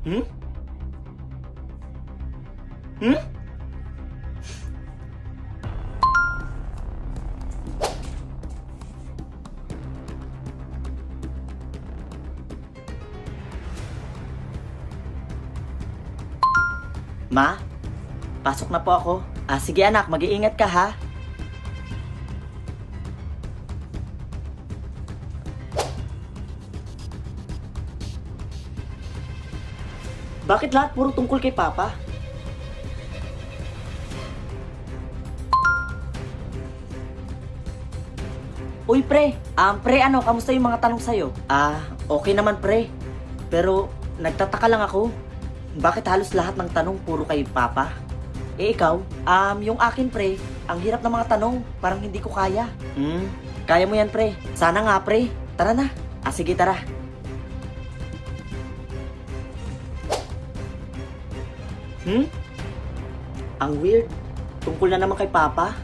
Hmm? Hmm? Ma? Pasok na po ako. Sige anak, mag-iingat ka ha. Bakit lahat puro tungkol kay Papa? Uy pre, pre ano, kamusta yung mga tanong sa'yo? Okay naman pre. Pero nagtataka lang ako. Bakit halos lahat ng tanong puro kay Papa? Ikaw, yung akin pre, ang hirap ng mga tanong, parang hindi ko kaya. Kaya mo yan pre. Sana nga pre. Tara na. Sige tara. Ang weird. Tungkol na naman kay Papa.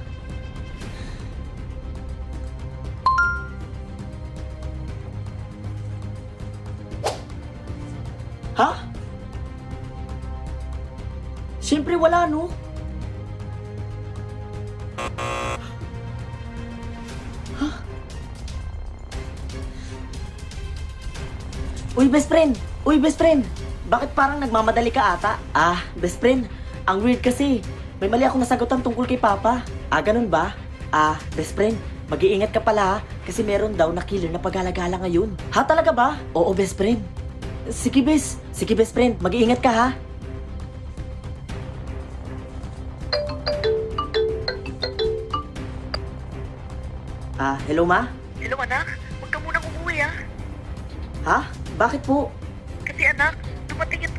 Ha? Siyempre wala, no? Ha? Uy, best friend! Uy, best friend! Bakit parang nagmamadali ka ata? Best friend, ang weird kasi. May mali akong nasagutan tungkol kay Papa. Ganun ba? Best friend, mag-iingat ka pala ha, kasi meron daw na killer na paghalagala ngayon. Ha, talaga ba? Oo, best friend. Sige, best friend, mag-iingat ka ha. Hello ma? Hello anak, huwag ka munang umuwi ah. Ha? Bakit po? Kasi anak, dumating yung